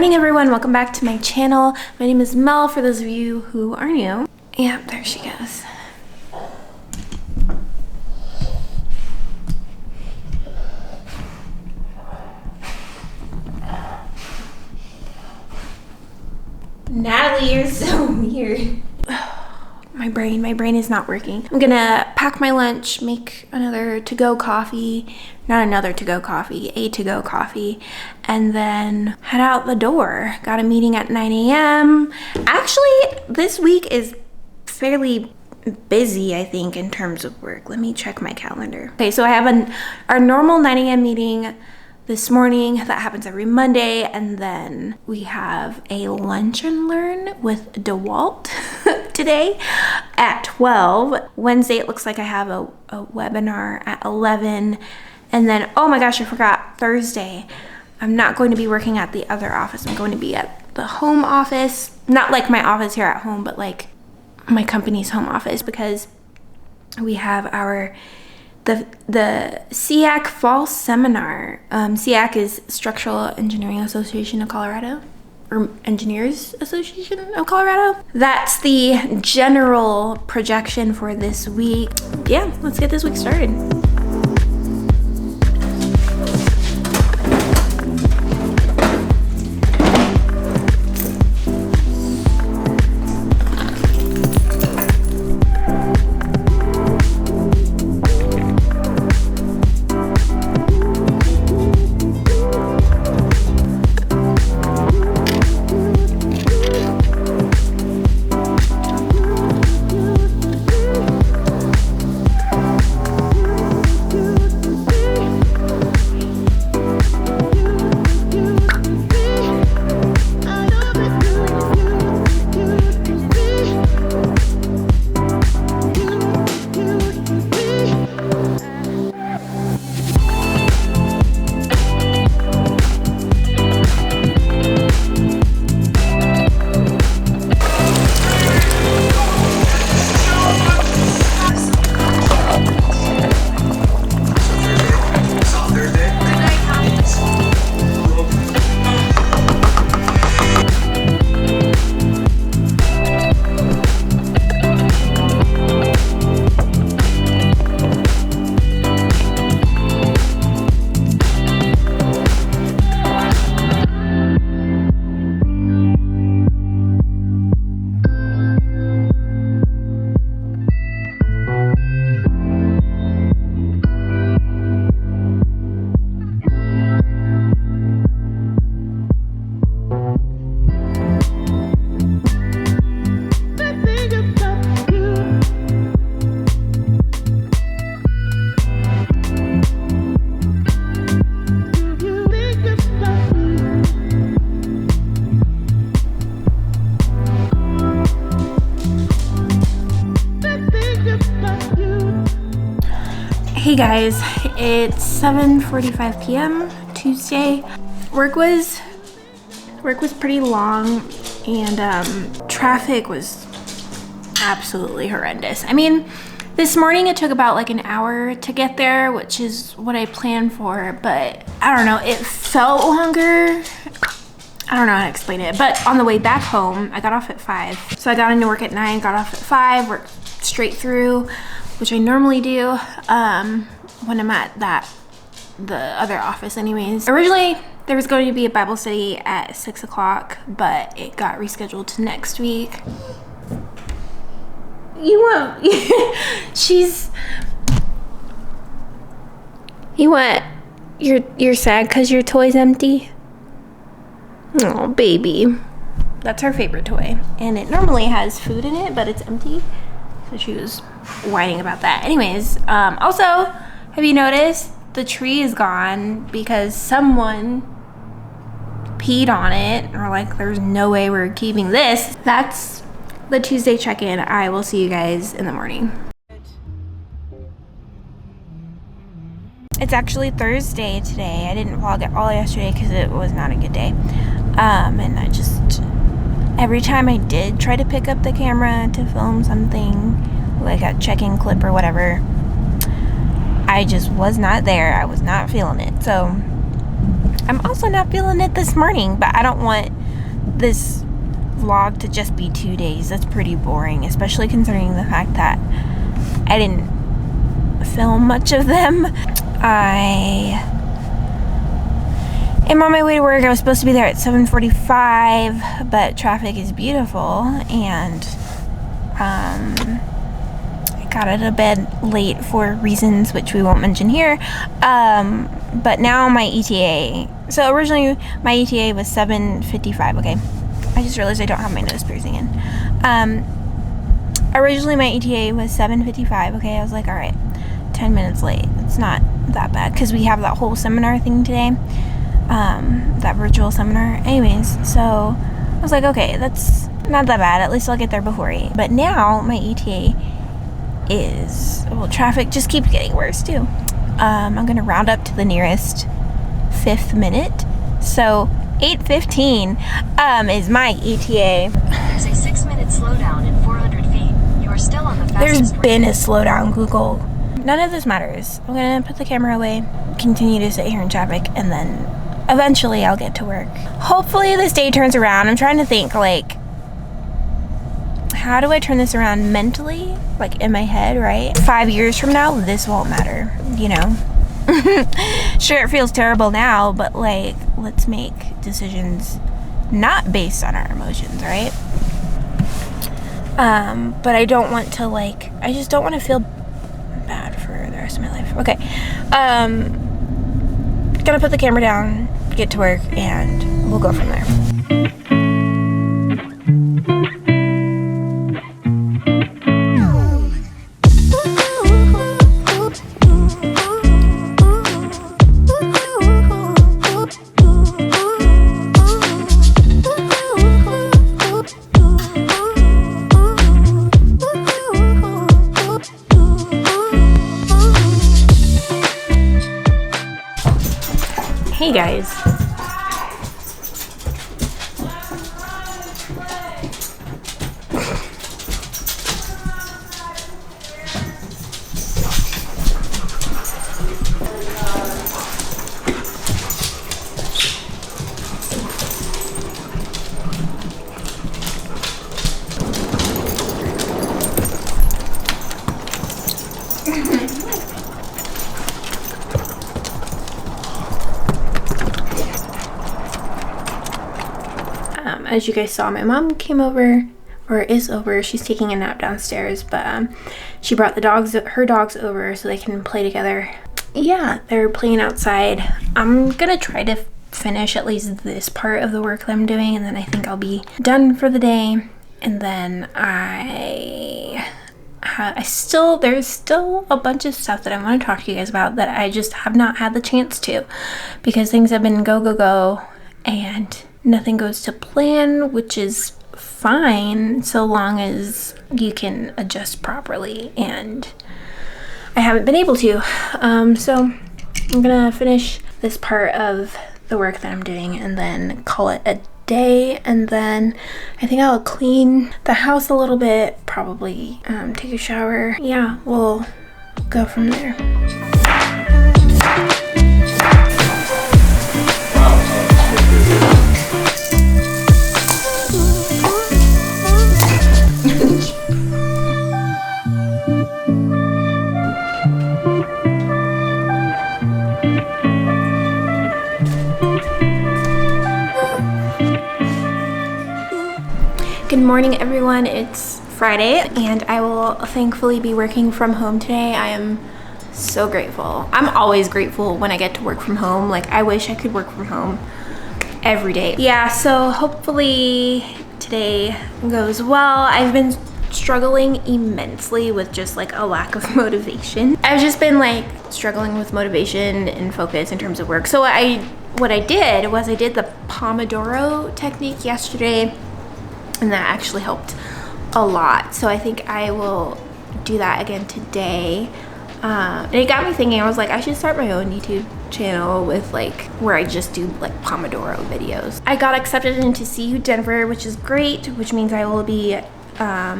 morning, everyone. Welcome back to my channel. My name is Mel, for those of you who are new. Yep, there she goes. Natalie, you're so weird. My brain is not working. I'm gonna pack my lunch, make another to-go coffee, not another to-go coffee, a to-go coffee, and then head out the door. Got a meeting at 9 a.m. Actually, this week is fairly busy, I think, in terms of work. Let me check my calendar. Okay, so I have our normal 9 a.m. meeting this morning. That happens every Monday, and then we have a lunch and learn with DeWalt today at 12. Wednesday, it looks like I have a webinar at 11, and then, oh my gosh, I forgot, Thursday, I'm not going to be working at the other office. I'm going to be at the home office, not like my office here at home, but like my company's home office, because we have the SEAC Fall Seminar. SEAC is Structural Engineering Association of Colorado, or Engineers Association of Colorado. That's the general projection for this week. Yeah, let's get this week started. Hey guys, it's 7:45 p.m. Tuesday. Work was pretty long, and traffic was absolutely horrendous. I mean, this morning it took about like an hour to get there, which is what I planned for, but I don't know, it felt longer. I don't know how to explain it, but on the way back home, I got off at 5. So I got into work at 9, got off at 5, worked straight through, which I normally do when I'm at the other office anyways. Originally, there was going to be a Bible study at 6 o'clock, but it got rescheduled to next week. You won't. You're sad because your toy's empty? Oh, baby. That's her favorite toy. And it normally has food in it, but it's empty. So she was whining about that. Anyways, also, have you noticed the tree is gone because someone peed on it, or like, there's no way we're keeping this. That's the Tuesday check-in. I will see you guys in the morning. It's actually Thursday today. I didn't vlog at all yesterday because it was not a good day. And I just, every time I did try to pick up the camera to film something, like a check-in clip or whatever, I just was not there. I was not feeling it. So I'm also not feeling it this morning, but I don't want this vlog to just be 2 days. That's pretty boring, especially considering the fact that I didn't film much of them. I am on my way to work. I was supposed to be there at 7:45, but traffic is beautiful, and I got out of bed late for reasons which we won't mention here. But now my ETA, so originally my ETA was 7:55. Okay, I just realized I don't have my nose piercing in. Originally my ETA was 7:55. Okay, I was like, all right, 10 minutes late. It's not that bad because we have that whole seminar thing today, that virtual seminar. Anyways, so I was like, okay, that's not that bad. At least I'll get there before 8. But now my ETA is, well, traffic just keeps getting worse too. I'm gonna round up to the nearest 5th minute. So 8:15 is my ETA. There's a 6-minute slowdown in 400 feet. You are still on the fastest. There's been a slowdown, Google. None of this matters. I'm gonna put the camera away, continue to sit here in traffic, and then eventually I'll get to work. Hopefully this day turns around. I'm trying to think, like, how do I turn this around mentally? Like in my head, right? 5 years from now, this won't matter, you know? Sure, it feels terrible now, but like, let's make decisions not based on our emotions, right? But I don't want to, like, I just don't want to feel bad for the rest of my life. Okay. Gonna put the camera down, get to work, and we'll go from there. Hey guys. As you guys saw, my mom came over, or is over. She's taking a nap downstairs, but she brought her dogs over so they can play together. Yeah, they're playing outside. I'm gonna try to finish at least this part of the work that I'm doing, and then I think I'll be done for the day. And then there's still a bunch of stuff that I want to talk to you guys about that I just have not had the chance to, because things have been go, and nothing goes to plan, which is fine so long as you can adjust properly, and I haven't been able to. So I'm gonna finish this part of the work that I'm doing and then call it a day, and then I think I'll clean the house a little bit, probably take a shower. Yeah, we'll go from there. Good morning, everyone. It's Friday, and I will thankfully be working from home today. I am so grateful. I'm always grateful when I get to work from home. Like, I wish I could work from home every day. Yeah, so hopefully today goes well. I've been struggling immensely with just like a lack of motivation. I've just been like struggling with motivation and focus in terms of work. So what I did was I did the Pomodoro technique yesterday, and that actually helped a lot. So I think I will do that again today. And it got me thinking, I was like, I should start my own YouTube channel with like, where I just do like Pomodoro videos. I got accepted into CU Denver, which is great, which means I will be I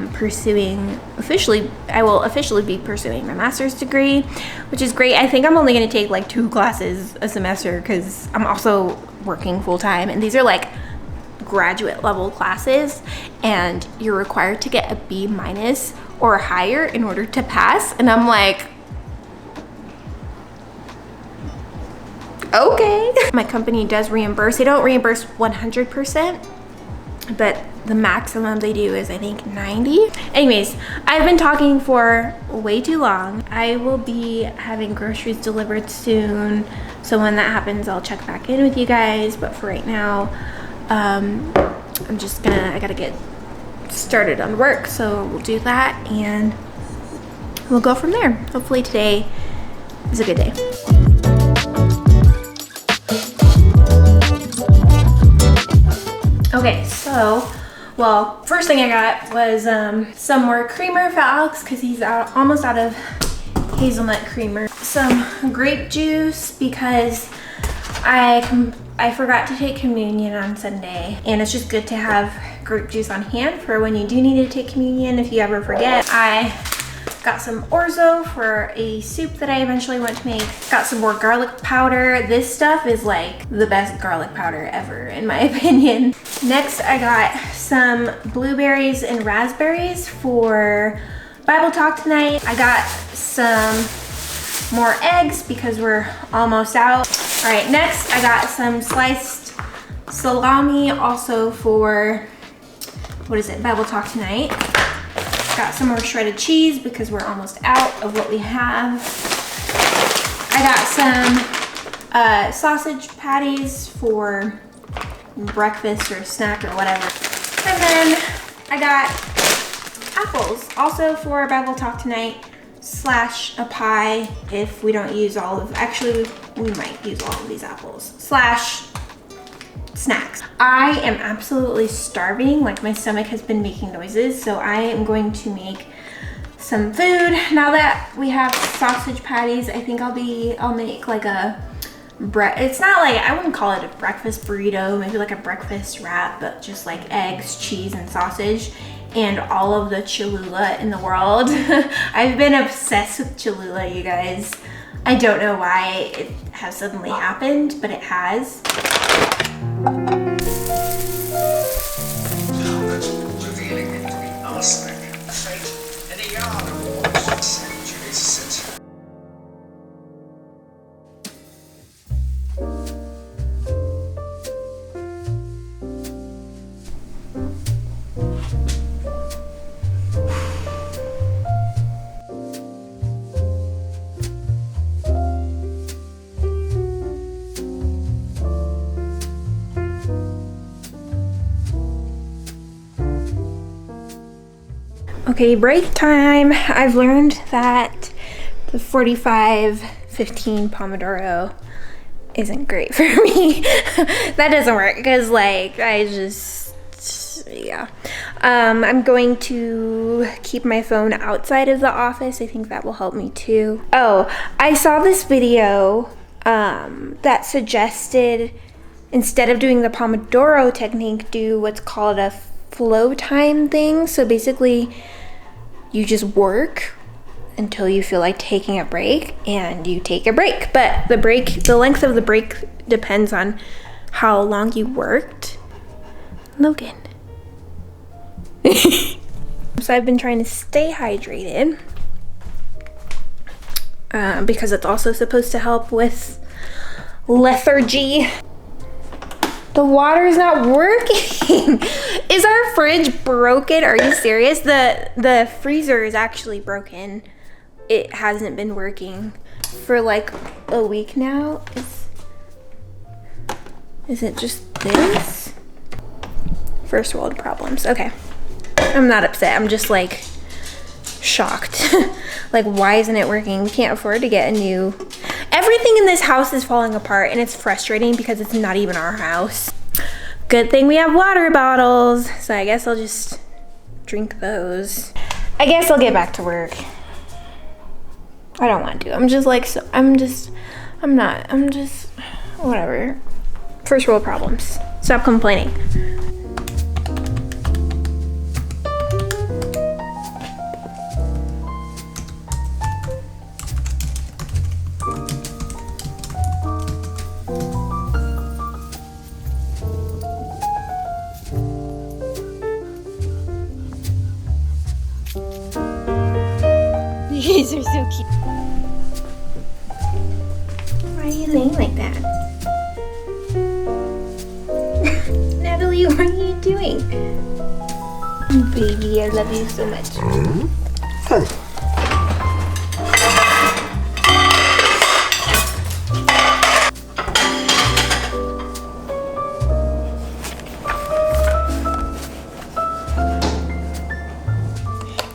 will officially be pursuing my master's degree, which is great. I think I'm only going to take like 2 classes a semester because I'm also working full-time, and these are like graduate level classes, and you're required to get a B- or higher in order to pass. And I'm like, okay. My company does reimburse. They don't reimburse 100%, but the maximum they do is I think 90. Anyways, I've been talking for way too long. I will be having groceries delivered soon, so when that happens I'll check back in with you guys. But for right now, I gotta get started on work, so we'll do that and we'll go from there. Hopefully today is a good day. Okay, so, well, first thing I got was some more creamer for Alex because he's almost out of hazelnut creamer. Some grape juice because I forgot to take communion on Sunday, and it's just good to have grape juice on hand for when you do need to take communion if you ever forget. I got some orzo for a soup that I eventually want to make. Got some more garlic powder. This stuff is like the best garlic powder ever in my opinion. Next, I got some blueberries and raspberries for Bible talk tonight. I got some more eggs because we're almost out. All right, next I got some sliced salami also for, what is it, Bible talk tonight. Got some more shredded cheese because we're almost out of what we have. I got some sausage patties for breakfast or snack or whatever. And then I got apples also for Bible talk tonight / a pie if we don't use all of, actually we might use all of these apples / snacks. I am absolutely starving, like my stomach has been making noises, so I am going to make some food. Now that we have sausage patties, I think I'll make like a it's not like, I wouldn't call it a breakfast burrito, maybe like a breakfast wrap, but just like eggs, cheese, and sausage, and all of the Cholula in the world. I've been obsessed with Cholula, you guys. I don't know why it has suddenly happened, but it has. Revealing it to be arsenic, a fate in a yard of wood centuries since. Okay, break time. I've learned that the 45-15 Pomodoro isn't great for me. That doesn't work because like yeah. I'm going to keep my phone outside of the office. I think that will help me too. Oh, I saw this video that suggested instead of doing the Pomodoro technique, do what's called a flow time thing. So basically you just work until you feel like taking a break and you take a break, but the length of the break depends on how long you worked. Logan. So I've been trying to stay hydrated because it's also supposed to help with lethargy. The water is not working. Is our fridge broken? Are you serious? The freezer is actually broken. It hasn't been working for like a week now. Is it just this? First world problems. Okay. I'm not upset. I'm just like shocked. Like, why isn't it working? We can't afford to get a new. Everything in this house is falling apart and it's frustrating because it's not even our house. Good thing we have water bottles, so I guess I'll just drink those. I guess I'll get back to work. I don't want to. I'm just whatever. First world problems. Stop complaining. You guys are so cute. Why are you laying like that? Natalie, what are you doing? Baby, I love you so much.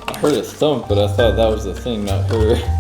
I heard a thump, but I thought that was the thing, not her.